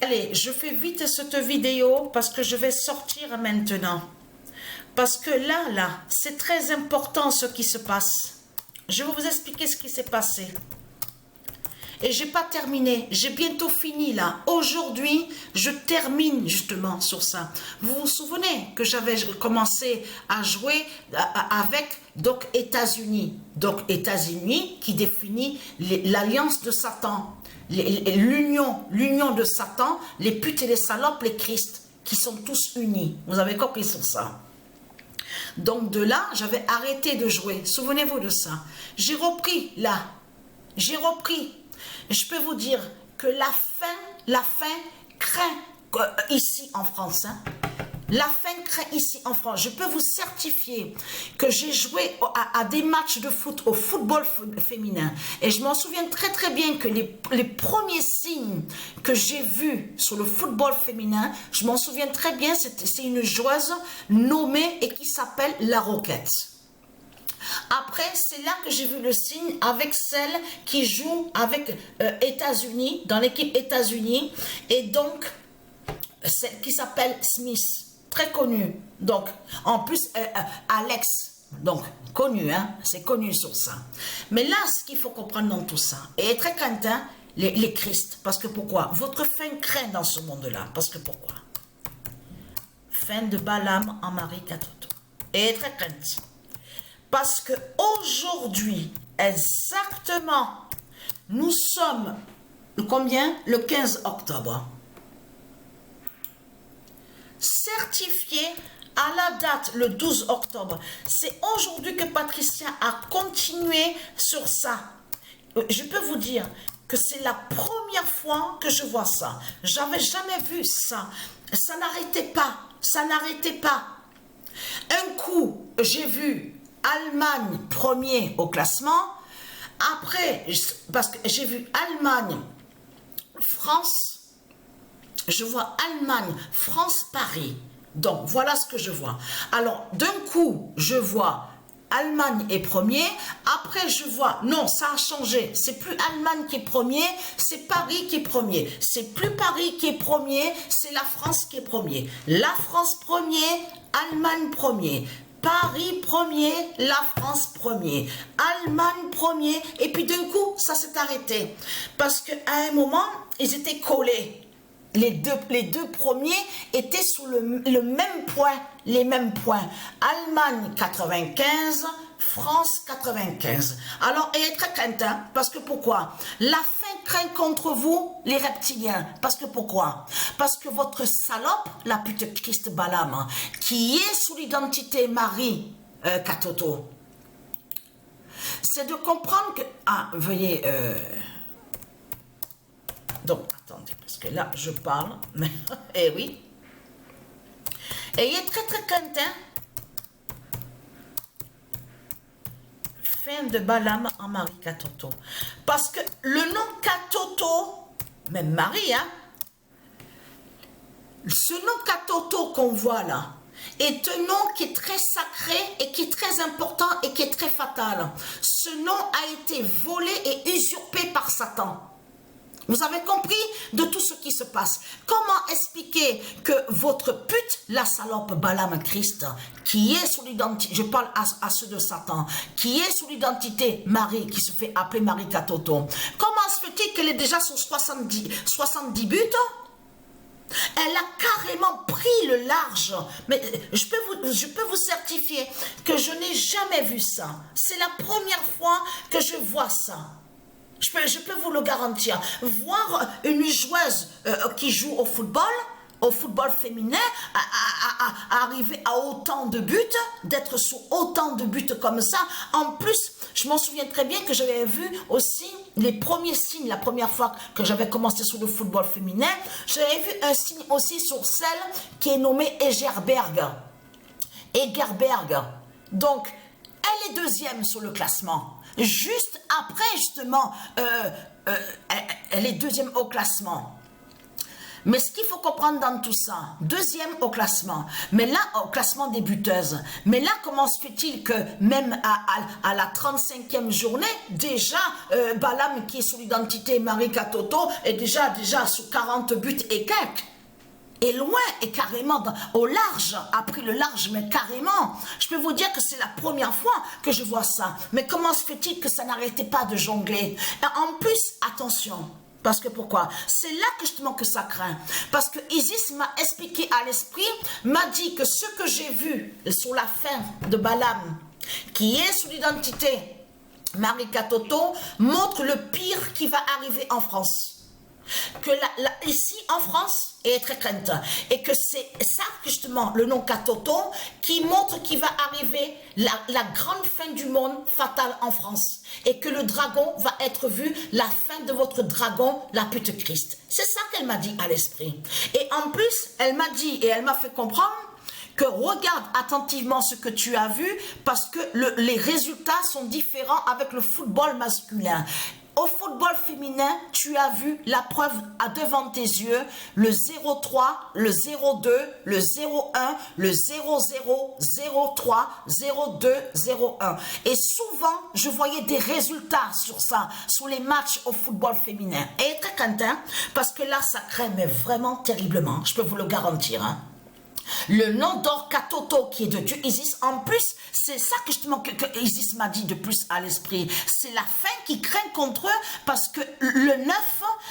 Allez, je fais vite cette vidéo parce que je vais sortir maintenant. Parce que là, c'est très important ce qui se passe. Je vais vous expliquer ce qui s'est passé. Et j'ai pas terminé, j'ai bientôt fini là. Aujourd'hui, je termine justement sur ça. Vous vous souvenez que j'avais commencé à jouer avec donc États-Unis. Donc États-Unis qui définit l'alliance de Satan. L'union de Satan, les putes et les salopes, les Christ, qui sont tous unis. Vous avez compris sur ça. Donc de là, j'avais arrêté de jouer. Souvenez-vous de ça. J'ai repris là. J'ai repris. Je peux vous dire que la fin craint ici en France. Hein. La fin craint ici en France. Je peux vous certifier que j'ai joué à des matchs de foot, au football féminin. Et je m'en souviens très très bien que les premiers signes que j'ai vus sur le football féminin, je m'en souviens très bien, c'est une joueuse nommée et qui s'appelle La Roquette. Après, c'est là que j'ai vu le signe avec celle qui joue avec États-Unis, dans l'équipe États-Unis, et donc celle qui s'appelle Smith, très connue. Donc, en plus, Alex, donc connu, hein, c'est connu sur ça. Mais là, ce qu'il faut comprendre dans tout ça, et très craintin, les Christ, parce que pourquoi? Votre fin craint dans ce monde-là, parce que pourquoi? Fin de Balaam en Marie Katoto, et très crainte. Parce que aujourd'hui, exactement, nous sommes, combien? Le 15 octobre. Certifié à la date, le 12 octobre. C'est aujourd'hui que Patricia a continué sur ça. Je peux vous dire que c'est la première fois que je vois ça. J'avais jamais vu ça. Ça n'arrêtait pas. Ça n'arrêtait pas. Un coup, j'ai vu Allemagne premier au classement. Après, parce que j'ai vu Allemagne, France, je vois Allemagne, France, Paris. Donc, voilà ce que je vois. Alors, d'un coup, je vois Allemagne est premier. Après, je vois, non, ça a changé. C'est plus Allemagne qui est premier, c'est Paris qui est premier. C'est plus Paris qui est premier, c'est la France qui est premier. La France premier, Allemagne premier. Paris premier, la France premier, Allemagne premier, et puis d'un coup, ça s'est arrêté. Parce qu'à un moment, ils étaient collés. Les deux premiers étaient sous le même point, les mêmes points. Allemagne 95, France 95. Alors, ayez très crainte, hein, parce que pourquoi? La fin craint contre vous, les reptiliens. Parce que pourquoi? Parce que votre salope, la pute Christ Balaam, qui est sous l'identité Marie Katoto, c'est de comprendre que... Ah, veuillez... Donc, attendez, parce que là, je parle, mais... Eh oui. Ayez très très crainte, hein. Fin de Balaam en Marie Katoto. Parce que le nom Katoto, même Marie, hein, ce nom Katoto qu'on voit là, est un nom qui est très sacré et qui est très important et qui est très fatal. Ce nom a été volé et usurpé par Satan. Vous avez compris de tout ce qui se passe. Comment expliquer que votre pute, la salope Balaam Christ, qui est sous l'identité, je parle à ceux de Satan, qui est sous l'identité Marie, qui se fait appeler Marie Katoto, comment se fait-il qu'elle est déjà sur 70 buts? Elle a carrément pris le large. Mais je peux vous certifier que je n'ai jamais vu ça. C'est la première fois que je vois ça. Je peux vous le garantir. Voir une joueuse qui joue au football féminin, arriver à autant de buts, d'être sous autant de buts comme ça. En plus, je m'en souviens très bien que j'avais vu aussi les premiers signes, la première fois que j'avais commencé sur le football féminin, j'avais vu un signe aussi sur celle qui est nommée Egerberg. Donc, elle est deuxième sur le classement. Juste après, justement, elle est deuxième au classement. Mais ce qu'il faut comprendre dans tout ça, deuxième au classement, mais là, au classement des buteuses, mais là, comment se fait-il que même à la 35e journée, déjà, Balam, qui est sous l'identité Marie Katoto, est déjà sous 40 buts et quelques. Et loin, et carrément au large, a pris le large, mais carrément. Je peux vous dire que c'est la première fois que je vois ça. Mais comment se fait-il que ça n'arrêtait pas de jongler? Et en plus, attention, parce que pourquoi? C'est là que justement que ça craint. Parce que Isis m'a expliqué à l'esprit, m'a dit que ce que j'ai vu sur la fin de Balam, qui est sous l'identité Marie Katoto, montre le pire qui va arriver en France. Que ici en France est très crainte et que c'est ça justement le nom Katoto qui montre qu'il va arriver la grande fin du monde fatale en France et que le dragon va être vu, la fin de votre dragon, la pute Christ. C'est ça qu'elle m'a dit à l'esprit. Et en plus elle m'a dit et elle m'a fait comprendre que regarde attentivement ce que tu as vu parce que les résultats sont différents avec le football masculin. Au football féminin, tu as vu la preuve devant tes yeux, le 0-3, le 0-2, le 0-1, le 0-0, 0-3, 0-2, 0-1. Et souvent, je voyais des résultats sur ça, sur les matchs au football féminin. Et très content, parce que là, ça craint, mais vraiment terriblement, je peux vous le garantir, hein. Le nom d'or Katoto qui est de Dieu Isis, en plus, c'est ça que justement que Isis m'a dit de plus à l'esprit. C'est la fin qui craint contre eux parce que le 9,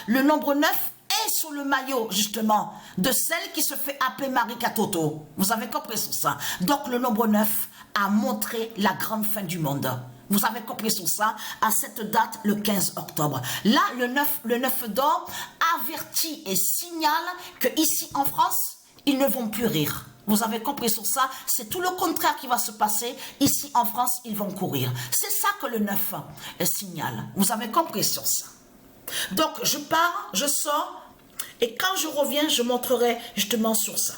le nombre 9 est sur le maillot justement de celle qui se fait appeler Marie Katoto. Vous avez compris sur ça. Donc le nombre 9 a montré la grande fin du monde. Vous avez compris sur ça, à cette date, le 15 octobre. Là, le 9 d'or avertit et signale que ici en France, ils ne vont plus rire. Vous avez compris sur ça? C'est tout le contraire qui va se passer. Ici, en France, ils vont courir. C'est ça que le 9 signale. Vous avez compris sur ça? Donc, je pars, je sors, et quand je reviens, je montrerai justement sur ça.